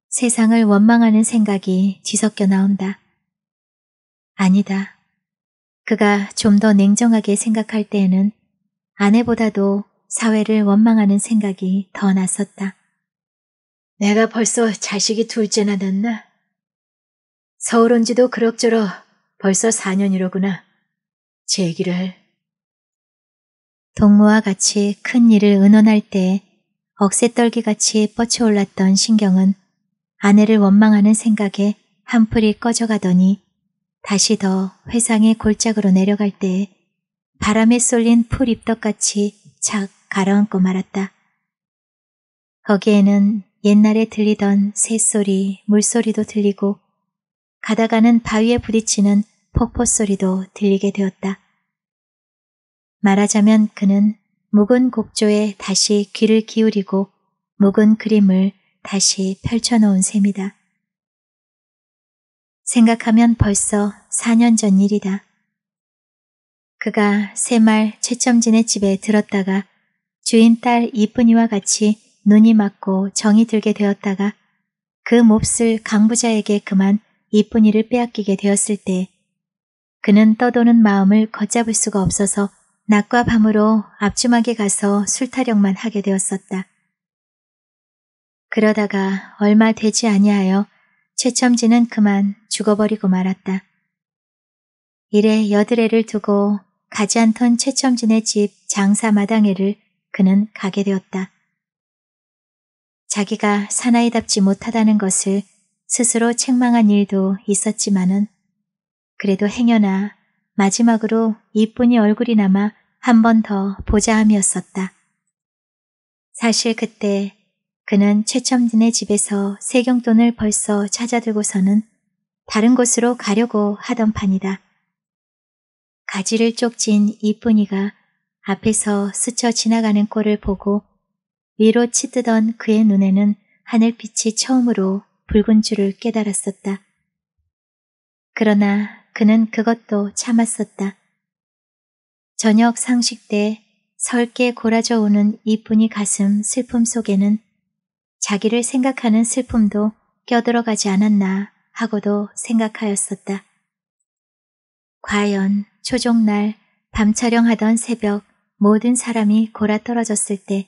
세상을 원망하는 생각이 뒤섞여 나온다. 아니다. 그가 좀 더 냉정하게 생각할 때에는 아내보다도 사회를 원망하는 생각이 더 났었다. 내가 벌써 자식이 둘째나 낳나? 서울 온 지도 그럭저럭 벌써 4년이로구나. 제 얘기를 할. 동무와 같이 큰 일을 의논할 때 억새떨기같이 뻗쳐올랐던 신경은 아내를 원망하는 생각에 한풀이 꺼져가더니 다시 더 회상의 골짜기로 내려갈 때에 바람에 쏠린 풀 입덕같이 착 가라앉고 말았다. 거기에는 옛날에 들리던 새소리, 물소리도 들리고 가다가는 바위에 부딪히는 폭포소리도 들리게 되었다. 말하자면 그는 묵은 곡조에 다시 귀를 기울이고 묵은 그림을 다시 펼쳐놓은 셈이다. 생각하면 벌써 4년 전 일이다. 그가 새말 최첨진의 집에 들었다가 주인 딸 이쁜이와 같이 눈이 맞고 정이 들게 되었다가 그 몹쓸 강부자에게 그만 이쁜이를 빼앗기게 되었을 때 그는 떠도는 마음을 걷잡을 수가 없어서 낮과 밤으로 앞주막에 가서 술타령만 하게 되었었다. 그러다가 얼마 되지 아니하여 최첨지는 그만 죽어버리고 말았다. 이래 여드레를 두고 가지 않던 최첨진의 집 장사 마당에를 그는 가게 되었다. 자기가 사나이답지 못하다는 것을 스스로 책망한 일도 있었지만은 그래도 행여나 마지막으로 이쁜이 얼굴이나마 한 번 더 보자 함이었었다. 사실 그때 그는 최첨진의 집에서 세경돈을 벌써 찾아들고서는 다른 곳으로 가려고 하던 판이다. 가지를 쪽진 이쁜이가 앞에서 스쳐 지나가는 꼴을 보고 위로 치뜨던 그의 눈에는 하늘빛이 처음으로 붉은 줄을 깨달았었다. 그러나 그는 그것도 참았었다. 저녁 상식 때 설게 골아져 오는 이쁜이 가슴 슬픔 속에는 자기를 생각하는 슬픔도 껴들어가지 않았나 하고도 생각하였었다. 과연 초종날 밤 촬영하던 새벽 모든 사람이 골아떨어졌을 때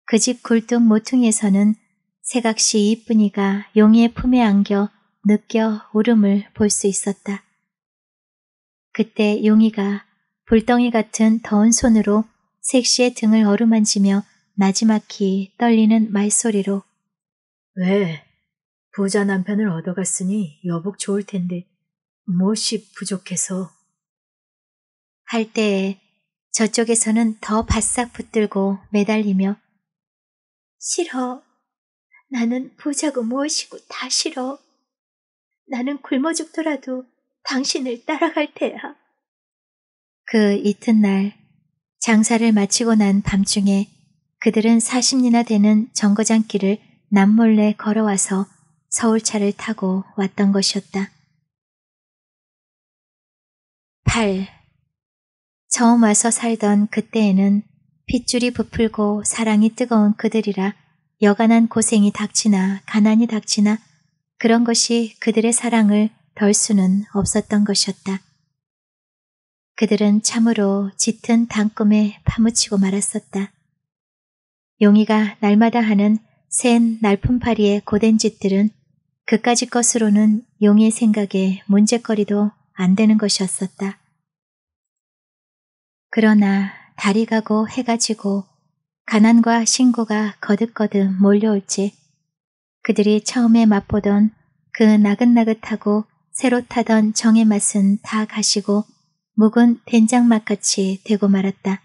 그 집 굴뚝 모퉁이에서는 새각시 이쁜이가 용이의 품에 안겨 느껴 울음을 볼 수 있었다. 그때 용이가 불덩이 같은 더운 손으로 색시의 등을 어루만지며 나지막히 떨리는 말소리로 왜? 부자 남편을 얻어갔으니 여복 좋을 텐데 무엇이 부족해서? 할 때에 저쪽에서는 더 바싹 붙들고 매달리며 싫어. 나는 부자고 무엇이고 다 싫어. 나는 굶어 죽더라도 당신을 따라갈 테야. 그 이튿날 장사를 마치고 난 밤중에 그들은 40리나 되는 정거장길을 남몰래 걸어와서 서울차를 타고 왔던 것이었다. 8. 처음 와서 살던 그때에는 핏줄이 부풀고 사랑이 뜨거운 그들이라 여간한 고생이 닥치나 가난이 닥치나 그런 것이 그들의 사랑을 덜 수는 없었던 것이었다. 그들은 참으로 짙은 단꿈에 파묻히고 말았었다. 용이가 날마다 하는 센 날품파리의 고된 짓들은 그까짓 것으로는 용이의 생각에 문제거리도 안 되는 것이었었다. 그러나 달이 가고 해가 지고 가난과 신고가 거듭거듭 몰려올지 그들이 처음에 맛보던 그 나긋나긋하고 새로 타던 정의 맛은 다 가시고 묵은 된장맛같이 되고 말았다.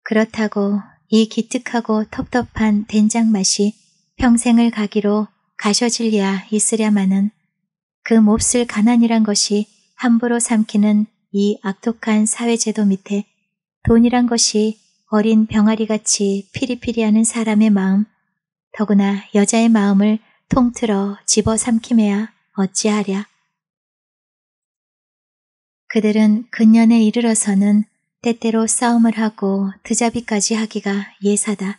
그렇다고 이 기특하고 텁텁한 된장맛이 평생을 가기로 가셔질랴 있으랴마는 그 몹쓸 가난이란 것이 함부로 삼키는 이 악독한 사회제도 밑에 돈이란 것이 어린 병아리같이 피리피리하는 사람의 마음, 더구나 여자의 마음을 통틀어 집어삼킴해야 어찌하랴. 그들은 근년에 이르러서는 때때로 싸움을 하고 드자비까지 하기가 예사다.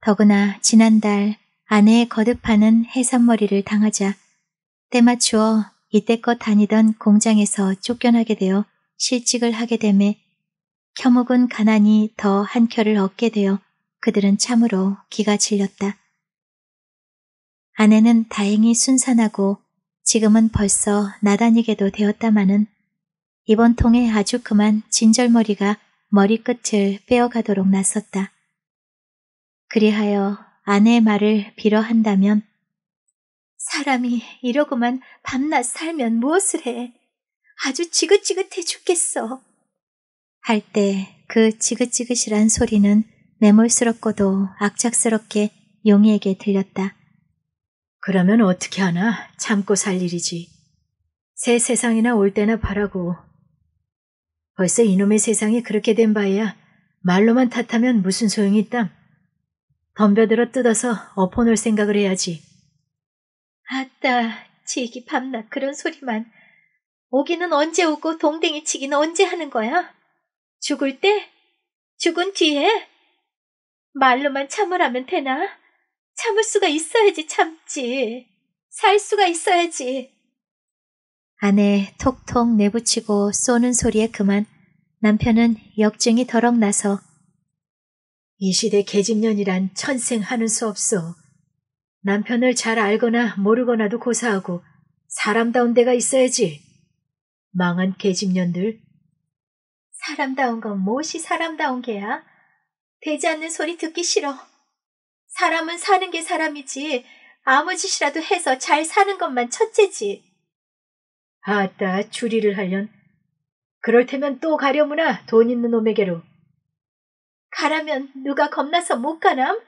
더구나 지난달 아내의 거듭하는 해산머리를 당하자 때맞추어 이때껏 다니던 공장에서 쫓겨나게 되어 실직을 하게 되매 켜묵은 가난이 더 한 켜를 얻게 되어 그들은 참으로 기가 질렸다. 아내는 다행히 순산하고 지금은 벌써 나다니게도 되었다마는 이번 통에 아주 그만 진절머리가 머리끝을 빼어가도록 났었다. 그리하여 아내의 말을 빌어한다면 사람이 이러고만 밤낮 살면 무엇을 해? 아주 지긋지긋해 죽겠어. 할 때 그 지긋지긋이란 소리는 매몰스럽고도 악착스럽게 용이에게 들렸다. 그러면 어떻게 하나? 참고 살 일이지. 새 세상이나 올 때나 바라고. 벌써 이놈의 세상이 그렇게 된 바에야 말로만 탓하면 무슨 소용이 있담. 덤벼들어 뜯어서 엎어놓을 생각을 해야지. 아따, 지기 밤낮 그런 소리만. 오기는 언제 오고 동댕이 치기는 언제 하는 거야? 죽을 때? 죽은 뒤에? 말로만 참으라면 되나? 참을 수가 있어야지 참지. 살 수가 있어야지. 아내 톡톡 내붙이고 쏘는 소리에 그만 남편은 역증이 더럭 나서 이 시대 계집년이란 천생 하는 수 없어. 남편을 잘 알거나 모르거나도 고사하고 사람다운 데가 있어야지. 망한 계집년들. 사람다운 건 무엇이 사람다운 게야? 되지 않는 소리 듣기 싫어. 사람은 사는 게 사람이지 아무 짓이라도 해서 잘 사는 것만 첫째지. 아따, 추리를 하련. 그럴 테면 또 가려무나 돈 있는 놈에게로. 가라면 누가 겁나서 못 가람?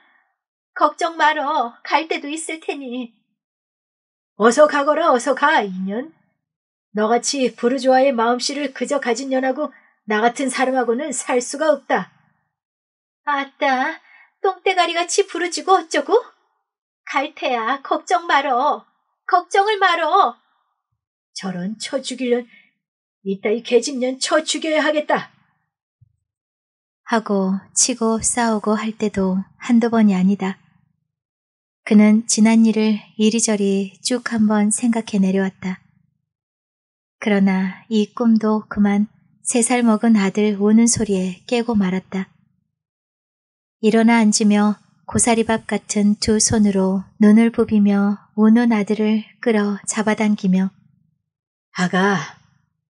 걱정 말어. 갈 때도 있을 테니. 어서 가거라, 어서 가, 이년. 너같이 부르주아의 마음씨를 그저 가진 년하고 나 같은 사람하고는 살 수가 없다. 아따, 똥대가리같이 부르지고 어쩌고? 갈 테야. 걱정 말어. 걱정을 말어. 저런 쳐 죽이련. 이따위 계집년 쳐 죽여야 하겠다. 하고 치고 싸우고 할 때도 한두 번이 아니다. 그는 지난 일을 이리저리 쭉 한번 생각해 내려왔다. 그러나 이 꿈도 그만 3살 먹은 아들 우는 소리에 깨고 말았다. 일어나 앉으며 고사리밥 같은 두 손으로 눈을 부비며 우는 아들을 끌어 잡아당기며 아가,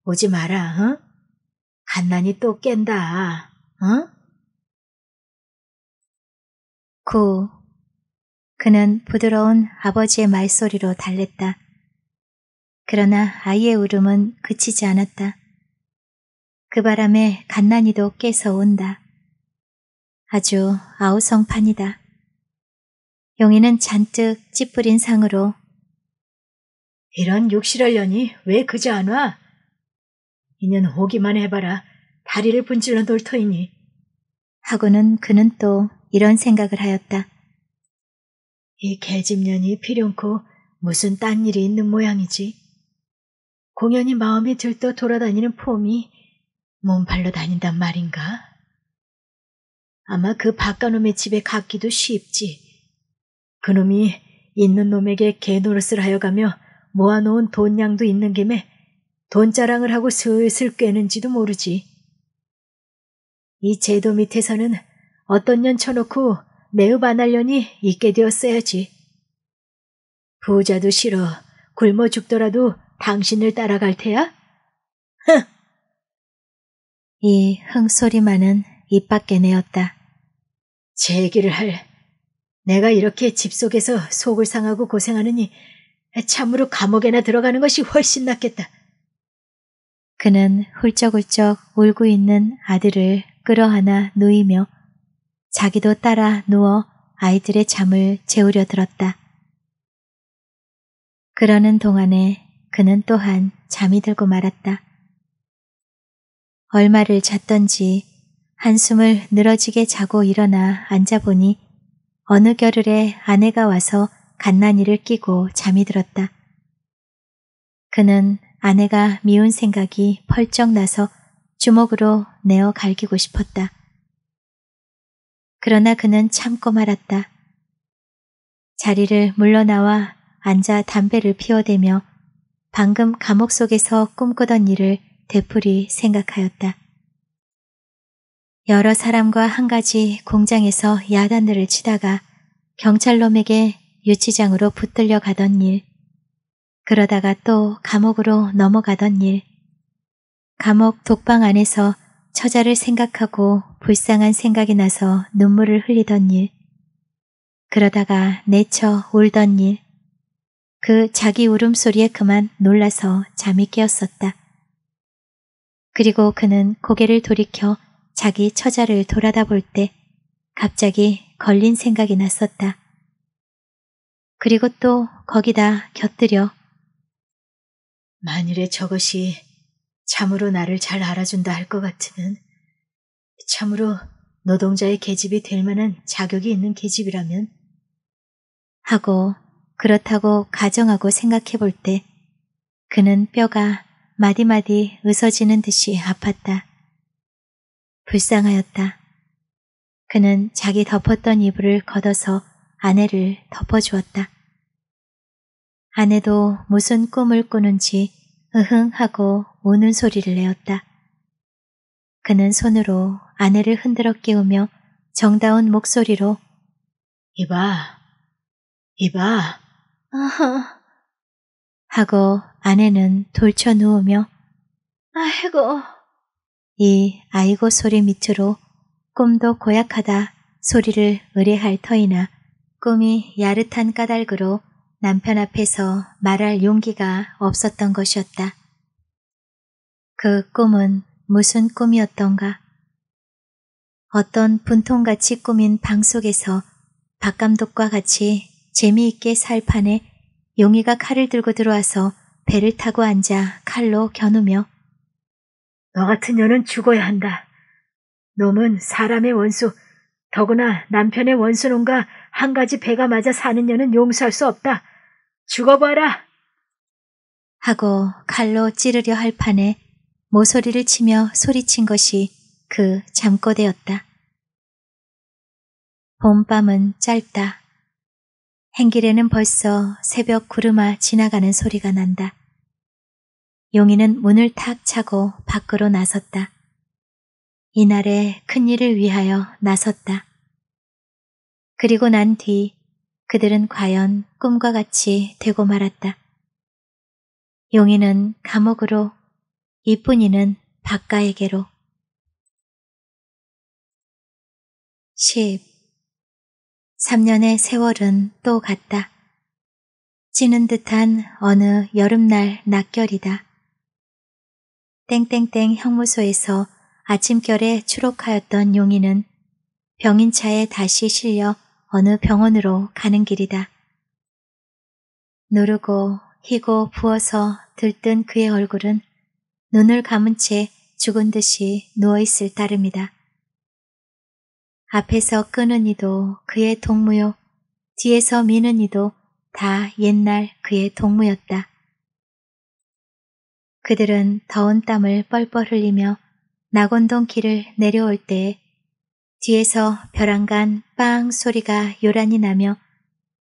오지 마라, 응? 갓난이 또 깬다, 응? 그는 부드러운 아버지의 말소리로 달랬다. 그러나 아이의 울음은 그치지 않았다. 그 바람에 갓난이도 깨서 온다. 아주 아우성판이다. 용이는 잔뜩 찌푸린 상으로 이런 육실하려니 왜 그저 안 와? 이년 오기만 해봐라. 다리를 분질러 놓을 터이니. 하고는 그는 또 이런 생각을 하였다. 이 계집년이 필연코 무슨 딴 일이 있는 모양이지. 공연히 마음이 들떠 돌아다니는 폼이 몸발로 다닌단 말인가? 아마 그 바깥놈의 집에 갔기도 쉽지. 그놈이 있는 놈에게 개노릇을 하여가며 모아놓은 돈량도 있는 김에 돈자랑을 하고 슬슬 꿰는지도 모르지. 이 제도 밑에서는 어떤 년 쳐놓고 매우 반할년이 있게 되었어야지. 부자도 싫어. 굶어 죽더라도 당신을 따라갈 테야? 흥! 이 흥소리만은 입 밖에 내었다. 제 얘기를 할. 내가 이렇게 집 속에서 속을 상하고 고생하느니 참으로 감옥에나 들어가는 것이 훨씬 낫겠다. 그는 훌쩍훌쩍 울고 있는 아들을 끌어안아 누이며 자기도 따라 누워 아이들의 잠을 재우려 들었다. 그러는 동안에 그는 또한 잠이 들고 말았다. 얼마를 잤던지 한숨을 늘어지게 자고 일어나 앉아보니 어느 겨를에 아내가 와서 갓난이를 끼고 잠이 들었다. 그는 아내가 미운 생각이 펄쩍 나서 주먹으로 내어 갈기고 싶었다. 그러나 그는 참고 말았다. 자리를 물러나와 앉아 담배를 피워대며 방금 감옥 속에서 꿈꾸던 일을 되풀이 생각하였다. 여러 사람과 한 가지 공장에서 야단들을 치다가 경찰놈에게 유치장으로 붙들려 가던 일, 그러다가 또 감옥으로 넘어가던 일, 감옥 독방 안에서 처자를 생각하고 불쌍한 생각이 나서 눈물을 흘리던 일, 그러다가 내쳐 울던 일, 그 자기 울음소리에 그만 놀라서 잠이 깨었었다. 그리고 그는 고개를 돌이켜 자기 처자를 돌아다 볼 때 갑자기 걸린 생각이 났었다. 그리고 또 거기다 곁들여 만일에 저것이 참으로 나를 잘 알아준다 할 것 같으면, 참으로 노동자의 계집이 될 만한 자격이 있는 계집이라면 하고 그렇다고 가정하고 생각해 볼 때 그는 뼈가 마디마디 으서지는 듯이 아팠다. 불쌍하였다. 그는 자기 덮었던 이불을 걷어서 아내를 덮어주었다. 아내도 무슨 꿈을 꾸는지 으흥 하고 우는 소리를 내었다. 그는 손으로 아내를 흔들어 깨우며 정다운 목소리로 이봐, 이봐. 아하 하고 아내는 돌쳐 누우며 아이고 이 아이고 소리 밑으로 꿈도 고약하다 소리를 의뢰할 터이나 꿈이 야릇한 까닭으로 남편 앞에서 말할 용기가 없었던 것이었다. 그 꿈은 무슨 꿈이었던가? 어떤 분통같이 꾸민 방 속에서 박감독과 같이 재미있게 살 판에 용이가 칼을 들고 들어와서 배를 타고 앉아 칼로 겨누며 너 같은 년은 죽어야 한다. 놈은 사람의 원수, 더구나 남편의 원수놈과 한 가지 배가 맞아 사는 년은 용서할 수 없다. 죽어봐라. 하고 칼로 찌르려 할 판에 모서리를 치며 소리친 것이 그 잠꼬대였다. 봄밤은 짧다. 행길에는 벌써 새벽 구름아 지나가는 소리가 난다. 용이는 문을 탁 차고 밖으로 나섰다. 이날의 큰일을 위하여 나섰다. 그리고 난 뒤 그들은 과연 꿈과 같이 되고 말았다. 용이는 감옥으로, 이쁜이는 박가에게로. 10. 3년의 세월은 또 갔다. 찌는 듯한 어느 여름날 낮결이다. 땡땡땡 형무소에서 아침결에 추록하였던 용이는 병인차에 다시 실려 어느 병원으로 가는 길이다. 누르고 희고 부어서 들뜬 그의 얼굴은 눈을 감은 채 죽은 듯이 누워있을 따름이다. 앞에서 끄는 이도 그의 동무요, 뒤에서 미는 이도 다 옛날 그의 동무였다. 그들은 더운 땀을 뻘뻘 흘리며 낙원동 길을 내려올 때에 뒤에서 벼랑간 빵 소리가 요란히 나며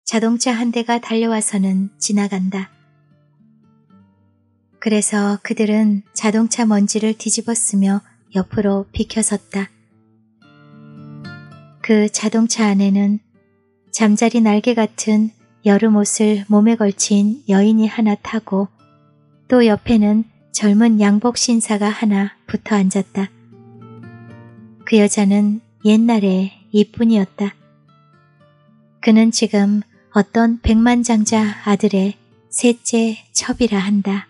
자동차 한 대가 달려와서는 지나간다. 그래서 그들은 자동차 먼지를 뒤집어쓰며 옆으로 비켜섰다. 그 자동차 안에는 잠자리 날개 같은 여름 옷을 몸에 걸친 여인이 하나 타고 또 옆에는 젊은 양복 신사가 하나 붙어 앉았다. 그 여자는 옛날에 이쁜이었다. 그는 지금 어떤 백만장자 아들의 셋째 첩이라 한다.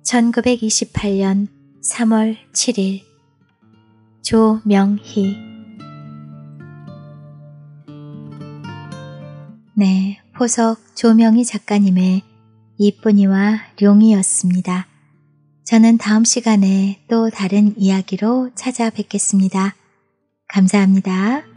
1928년 3월 7일 조명희. 네, 포석 조명희 작가님의 이쁜이와 룡이였습니다. 저는 다음 시간에 또 다른 이야기로 찾아뵙겠습니다. 감사합니다.